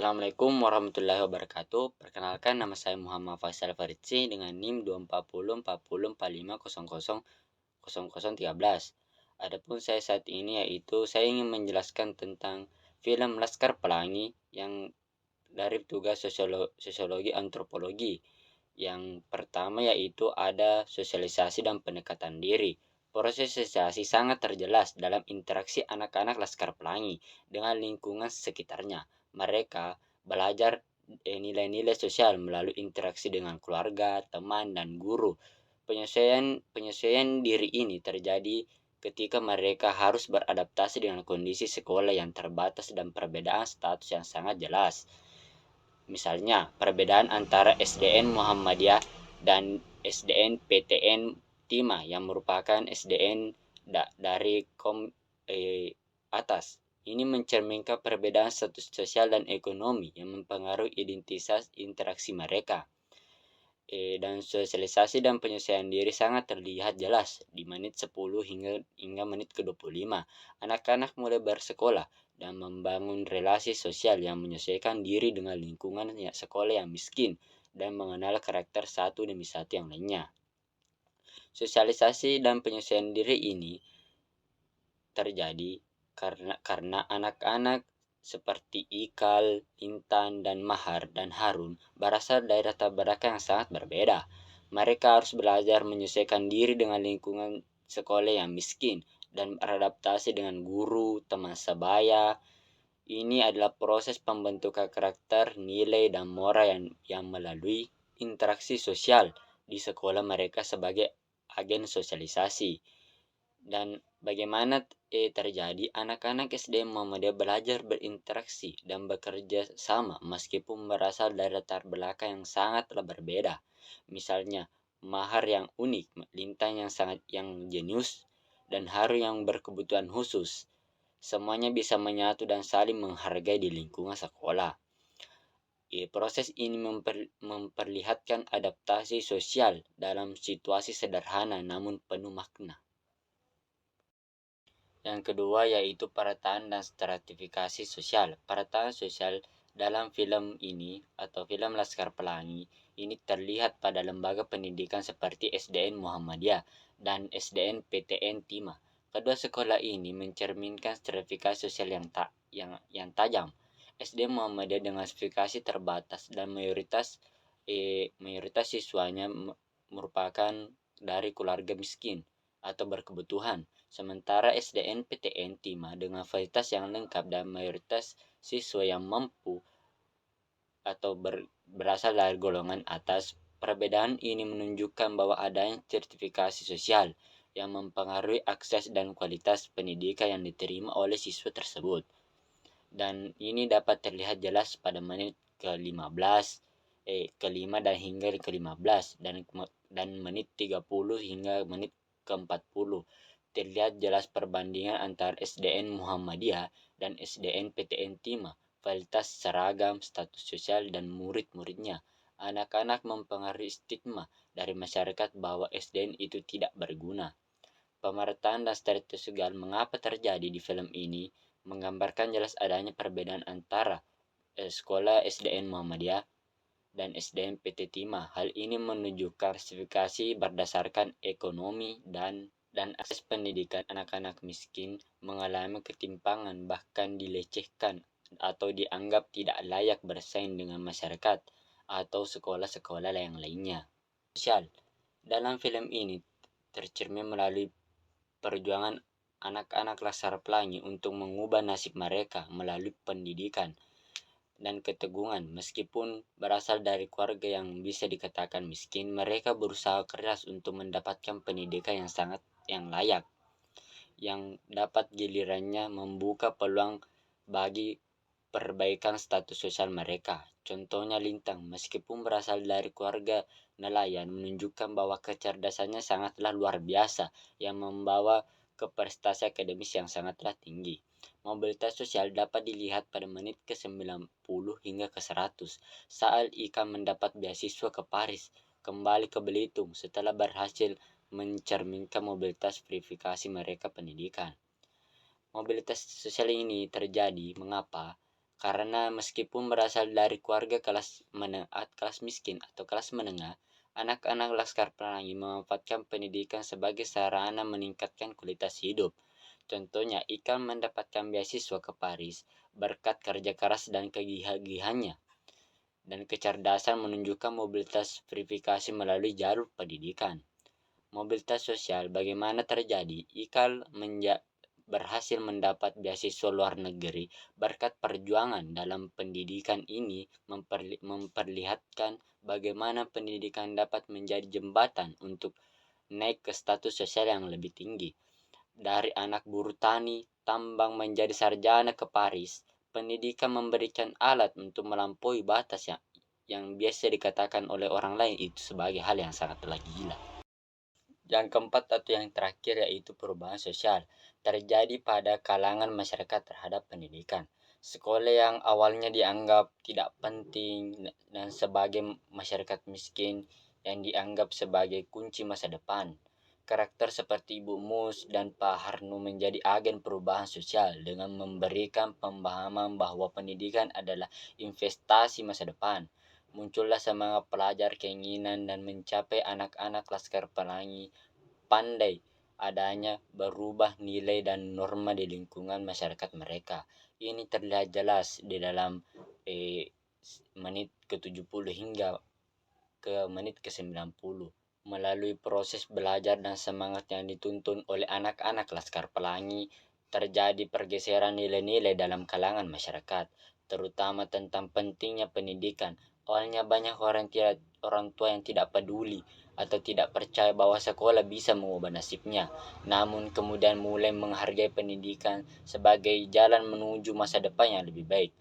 Assalamualaikum warahmatullahi wabarakatuh. Perkenalkan, nama saya Muhammad Faisal Faridzi dengan NIM 2404040000013. Adapun saya saat ini yaitu saya ingin menjelaskan tentang film Laskar Pelangi yang dari tugas sosiologi antropologi. Yang pertama yaitu ada sosialisasi dan pendekatan diri. Proses sosialisasi sangat terjelas dalam interaksi anak-anak Laskar Pelangi dengan lingkungan sekitarnya. Mereka belajar nilai-nilai sosial melalui interaksi dengan keluarga, teman, dan guru. Penyesuaian diri ini terjadi ketika mereka harus beradaptasi dengan kondisi sekolah yang terbatas dan perbedaan status yang sangat jelas. Misalnya, perbedaan antara SDN Muhammadiyah dan SDN PTN Timah yang merupakan SDN dari atas. Ini mencerminkan perbedaan status sosial dan ekonomi yang mempengaruhi identitas interaksi mereka. Dan sosialisasi dan penyesuaian diri sangat terlihat jelas di menit 10 hingga menit ke-25. Anak-anak mulai bersekolah dan membangun relasi sosial yang menyesuaikan diri dengan lingkungan sekolah yang miskin dan mengenal karakter satu demi satu yang lainnya. Sosialisasi dan penyesuaian diri ini terjadi karena anak-anak seperti Ikal, Intan, dan Mahar dan Harun berasal dari latar belakang yang sangat berbeda. Mereka harus belajar menyesuaikan diri dengan lingkungan sekolah yang miskin dan beradaptasi dengan guru, teman sebaya. Ini adalah proses pembentukan karakter, nilai, dan moral yang melalui interaksi sosial di sekolah mereka sebagai agen sosialisasi. Dan bagaimana terjadi anak-anak SD Muhammadiyah belajar berinteraksi dan bekerja sama meskipun berasal dari latar belakang yang sangatlah berbeda. Misalnya, Mahar yang unik, Lintang yang jenius, dan Haru yang berkebutuhan khusus. Semuanya bisa menyatu dan saling menghargai di lingkungan sekolah. Proses ini memperlihatkan adaptasi sosial dalam situasi sederhana namun penuh makna. Yang kedua yaitu peretaan dan stratifikasi sosial. Peretaan sosial dalam film ini atau film Laskar Pelangi ini terlihat pada lembaga pendidikan seperti SDN Muhammadiyah dan SDN PTN Timah. Kedua sekolah ini mencerminkan stratifikasi sosial yang tajam. SDN Muhammadiyah dengan stratifikasi terbatas dan mayoritas siswanya merupakan dari keluarga miskin atau berkebutuhan. Sementara SDN PTN Timah dengan fasilitas yang lengkap dan mayoritas siswa yang mampu atau berasal dari golongan atas. Perbedaan ini menunjukkan bahwa adanya sertifikasi sosial yang mempengaruhi akses dan kualitas pendidikan yang diterima oleh siswa tersebut. Dan ini dapat terlihat jelas pada menit ke-15, ke-5 dan hingga ke-15 dan menit 30 hingga menit ke-40. Terlihat jelas perbandingan antara SDN Muhammadiyah dan SDN PTN Timah, fasilitas seragam, status sosial, dan murid-muridnya. Anak-anak mempengaruhi stigma dari masyarakat bahwa SDN itu tidak berguna. Pemerataan dan status sosial mengapa terjadi di film ini menggambarkan jelas adanya perbedaan antara sekolah SDN Muhammadiyah dan SDN PT Timah. Hal ini menunjukkan klasifikasi berdasarkan ekonomi dan akses pendidikan. Anak-anak miskin mengalami ketimpangan, bahkan dilecehkan atau dianggap tidak layak bersaing dengan masyarakat atau sekolah-sekolah yang lainnya. Sosial dalam film ini tercermin melalui perjuangan anak-anak Laskar Pelangi untuk mengubah nasib mereka melalui pendidikan dan keteguhan. Meskipun berasal dari keluarga yang bisa dikatakan miskin, mereka berusaha keras untuk mendapatkan pendidikan yang layak, yang dapat gilirannya membuka peluang bagi perbaikan status sosial mereka. Contohnya Lintang, meskipun berasal dari keluarga nelayan, menunjukkan bahwa kecerdasannya sangatlah luar biasa yang membawa ke prestasi akademis yang sangatlah tinggi. Mobilitas sosial dapat dilihat pada menit ke-90 hingga ke-100 saat Ika mendapat beasiswa ke Paris, kembali ke Belitung setelah berhasil mencerminkan mobilitas verifikasi mereka pendidikan. Mobilitas sosial ini terjadi mengapa? Karena meskipun berasal dari keluarga kelas miskin atau kelas menengah, anak-anak Laskar Pelangi memanfaatkan pendidikan sebagai sarana meningkatkan kualitas hidup. Contohnya, Ikal mendapatkan beasiswa ke Paris berkat kerja keras dan kegigihannya, dan kecerdasan menunjukkan mobilitas verifikasi melalui jalur pendidikan. Mobilitas sosial bagaimana terjadi? Ikal berhasil mendapat beasiswa luar negeri berkat perjuangan dalam pendidikan. Ini memperlihatkan bagaimana pendidikan dapat menjadi jembatan untuk naik ke status sosial yang lebih tinggi. Dari anak buruh tani, tambang menjadi sarjana ke Paris, pendidikan memberikan alat untuk melampaui batas yang biasa dikatakan oleh orang lain itu sebagai hal yang sangatlah gila. Yang keempat atau yang terakhir yaitu perubahan sosial terjadi pada kalangan masyarakat terhadap pendidikan. Sekolah yang awalnya dianggap tidak penting dan sebagai masyarakat miskin yang dianggap sebagai kunci masa depan. Karakter seperti Ibu Mus dan Pak Harno menjadi agen perubahan sosial dengan memberikan pemahaman bahwa pendidikan adalah investasi masa depan. Muncullah semangat pelajar, keinginan dan mencapai anak-anak Laskar Pelangi pandai adanya berubah nilai dan norma di lingkungan masyarakat mereka. Ini terlihat jelas di dalam menit ke-70 hingga ke menit ke-90. Melalui proses belajar dan semangat yang dituntun oleh anak-anak Laskar Pelangi, terjadi pergeseran nilai-nilai dalam kalangan masyarakat, terutama tentang pentingnya pendidikan. Awalnya banyak orang tua yang tidak peduli atau tidak percaya bahwa sekolah bisa mengubah nasibnya, namun kemudian mulai menghargai pendidikan sebagai jalan menuju masa depan yang lebih baik.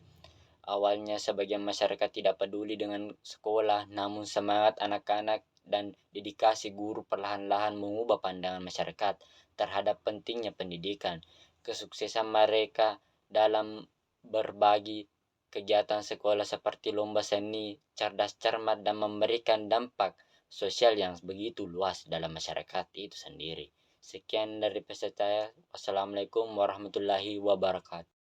Awalnya sebagian masyarakat tidak peduli dengan sekolah, namun semangat anak-anak dan dedikasi guru perlahan-lahan mengubah pandangan masyarakat terhadap pentingnya pendidikan. Kesuksesan mereka dalam berbagi kegiatan sekolah seperti lomba seni, cerdas cermat, dan memberikan dampak sosial yang begitu luas dalam masyarakat itu sendiri. Sekian dari peserta saya. Wassalamualaikum warahmatullahi wabarakatuh.